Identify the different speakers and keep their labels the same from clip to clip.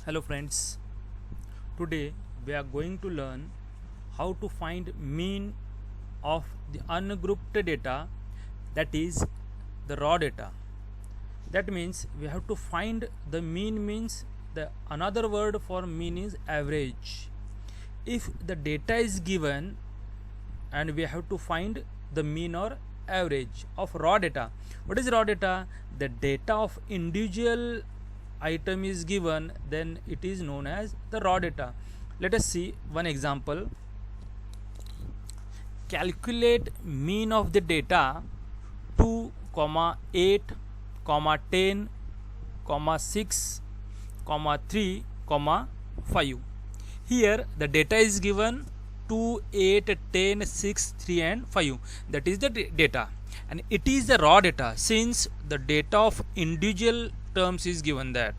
Speaker 1: Hello friends, today we are going to learn how to find mean of the ungrouped data, that is the raw data. That means we have to find the means the another word for mean is average. If the data is given and we have to find the mean or average of raw data. What is raw data? The data of individual item is given, then it is known as the raw data. Let us see one example. Calculate mean of the data 2, 8, 10, 6, 3, 5. Here the data is given 2, 8, 10, 6, 3 and 5. That is the data, and it is the raw data since the data of individual terms is given that.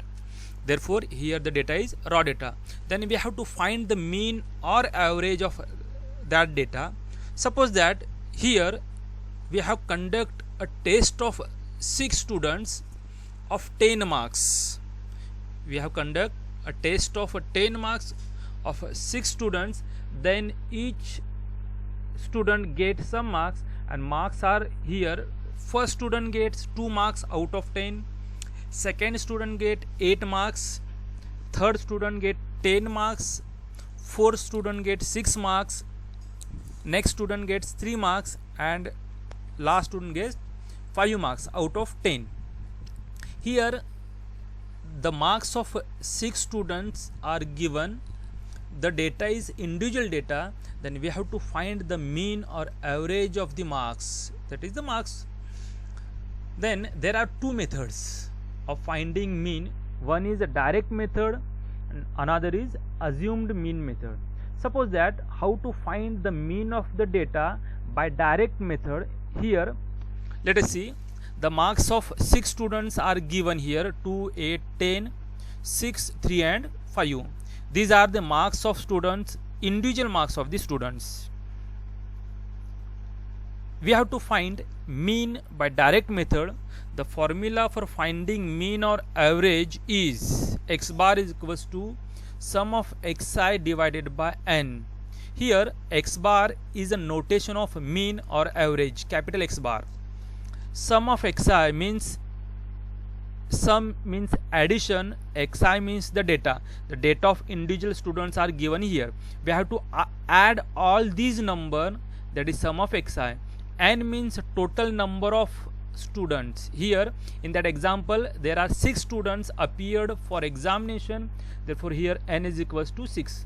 Speaker 1: Therefore here the data is raw data. Then we have to find the mean or average of that data. Suppose that here we have conduct a test of 6 students of 10 marks. We have conduct a test of 10 marks of 6 students, then each student gets some marks, and marks are here. First student gets 2 marks out of 10, second student get 8 marks, third student get 10 marks, fourth student gets 6 marks, next student gets 3 marks, and last student gets 5 marks out of 10. Here the marks of 6 students are given. The data is individual data, then we have to find the mean or average of the marks, that is the marks. Then there are two methods of finding mean. One is a direct method and another is assumed mean method. Suppose that how to find the mean of the data by direct method. Here let us see, the marks of 6 students are given here 2, 8, 10, 6, 3 and 5. These are the marks of students, individual marks of the students. We have to find mean by direct method. The formula for finding mean or average is x bar is equals to sum of xi divided by n. Here x bar is a notation of mean or average, capital X bar. Sum of xi means, sum means addition, xi means the data. The data of individual students are given here. We have to add all these number, that is sum of xi. N means total number of students. Here in that example there are 6 students appeared for examination, therefore here n is equals to 6.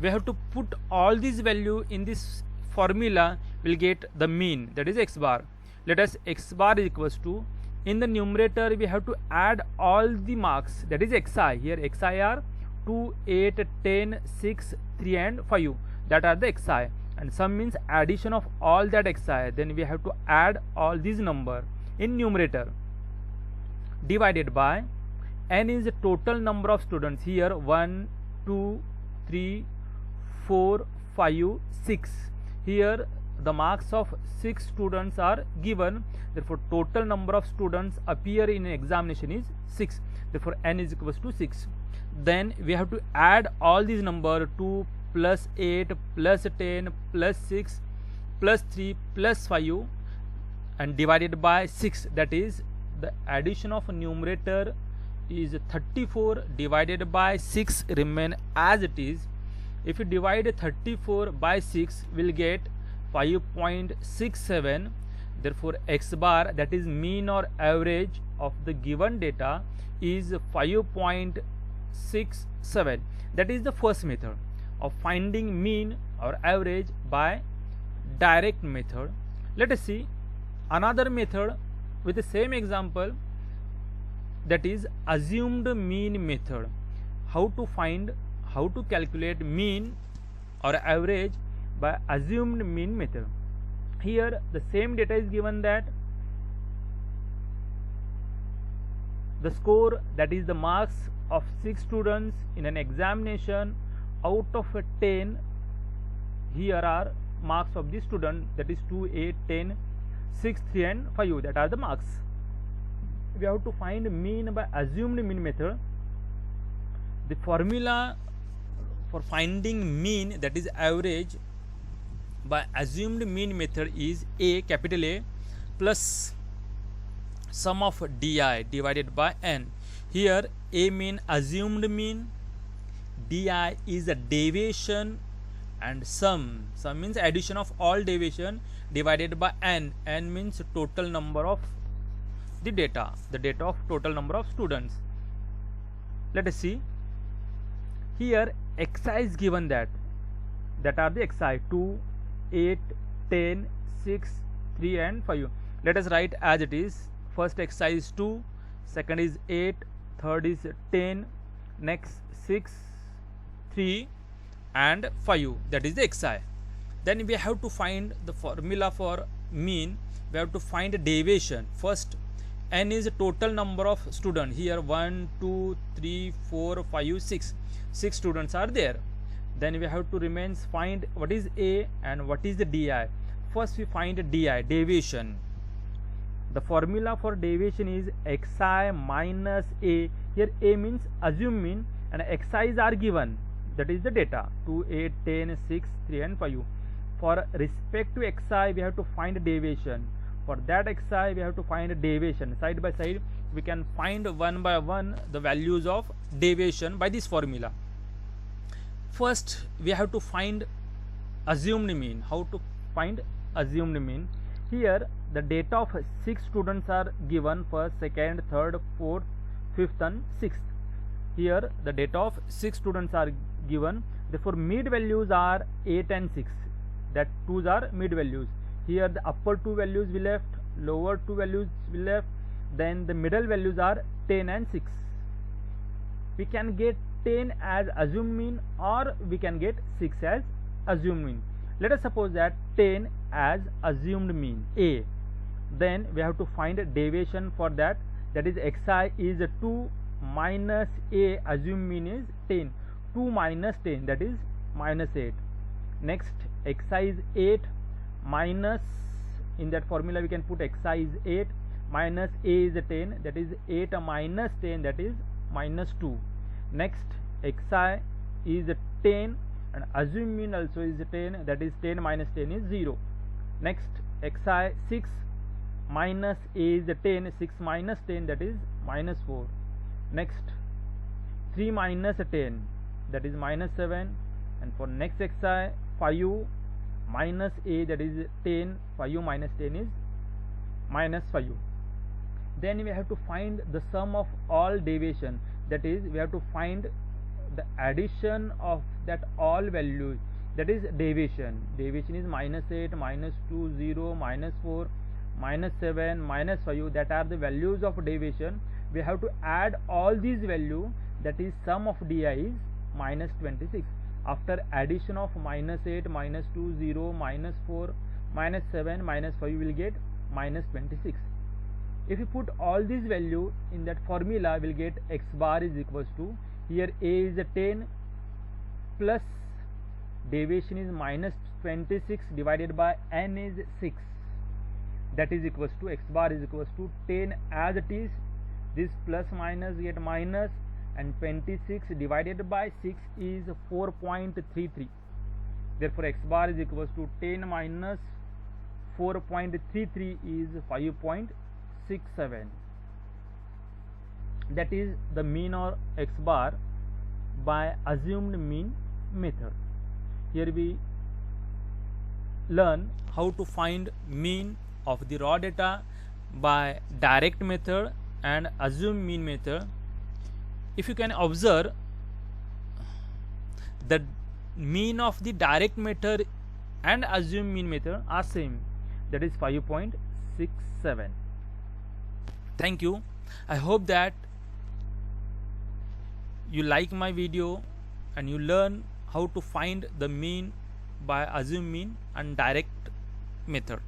Speaker 1: We have to put all these value in this formula, will get the mean, that is x bar. Let us x bar is equals to, in the numerator we have to add all the marks, that is xi. Here xi are 2, 8, 10, 6, 3 and 5, that are the xi, and sum means addition of all that xi. Then we have to add all these number in numerator, divided by n is the total number of students. Here 1, 2, 3, 4, 5, 6. Here the marks of 6 students are given, therefore total number of students appear in an examination is 6, therefore n is equals to 6. Then we have to add all these number, 2 plus 8 plus 10 plus 6 plus 3 plus 5 and divided by 6, that is the addition of numerator is 34 divided by 6 remain as it is. If you divide 34 by 6 will get 5.67. Therefore x bar, that is mean or average of the given data, is 5.67. That is the first method of finding mean or average by direct method. Let us see another method with the same example, that is assumed mean method. How to calculate mean or average by assumed mean method. Here the same data is given, that the score, that is the marks of 6 students in an examination out of 10. Here are marks of the student, that is 2, 8, 10, 6, 3 and 5, that are the marks. We have to find mean by assumed mean method. The formula for finding mean, that is average, by assumed mean method is A, capital A, plus sum of di divided by n. Here A mean assumed mean, di is a deviation, and sum means addition of all deviation divided by n. N means total number of the data of total number of students. Let us see. Here xi is given, that are the xi 2, 8, 10, 6, 3 and 5. Let us write as it is. First xi is 2, second is 8, third is 10, next 6, 3 and 5, that is the xi. Then we have to find the formula for mean. We have to find a deviation. First, n is total number of students. Here 1, 2, 3, 4, 5, 6. 6 students are there. Then we have to find what is A and what is the di. First we find di, deviation. The formula for deviation is xi minus A. Here A means assumed mean and xi's are given, that is the data 2, 8, 10, 6, 3 and 5. For respect to xi we have to find deviation. For that xi we have to find deviation. Side by side we can find one by one the values of deviation by this formula. First we have to find assumed mean. How to find assumed mean? Here the data of 6 students are given, first, second, third, fourth, fifth and sixth. Here the data of 6 students are given, therefore mid values are 8 and 6, that 2's are mid values. Here the upper 2 values we left, lower 2 values we left, then the middle values are 10 and 6. We can get 10 as assumed mean or we can get 6 as assumed mean. Let us suppose that 10 as assumed mean A. Then we have to find a deviation for that, that is xi is 2 minus A, assumed mean is 10. 2 minus 10, that is minus 8. Next xi is 8 minus, in that formula we can put xi is 8 minus A is 10, that is 8 minus 10, that is minus 2. Next xi is 10 and assumed mean also is 10, that is 10 minus 10 is 0. Next xi 6 minus A is 10, 6 minus 10, that is minus 4. Next 3 minus 10, that is minus 7. And for next xi 5 minus A, that is 10, 5 minus 10 is minus 5. Then we have to find the sum of all deviation, that is we have to find the addition of that all values, that is deviation. Deviation is minus 8, minus 2, 0, minus 4, minus 7, minus 5, that are the values of deviation. We have to add all these values, that is sum of di is minus 26. After addition of minus 8, minus 2, 0, minus 4, minus 7, minus 5, we will get minus 26. If you put all these values in that formula, we will get x bar is equals to, here A is 10 plus deviation is minus 26 divided by n is 6, that is equals to, x bar is equals to 10 as it is, this plus minus get minus, and 26 divided by 6 is 4.33. Therefore x bar is equals to 10 minus 4.33 is 5.67. That is the mean or x bar by assumed mean method. Here we learn how to find mean of the raw data by direct method and assumed mean method. If you can observe, the mean of the direct method and assumed mean method are same, that is 5.67. Thank you. I hope that you like my video and you learn how to find the mean by assumed mean and direct method.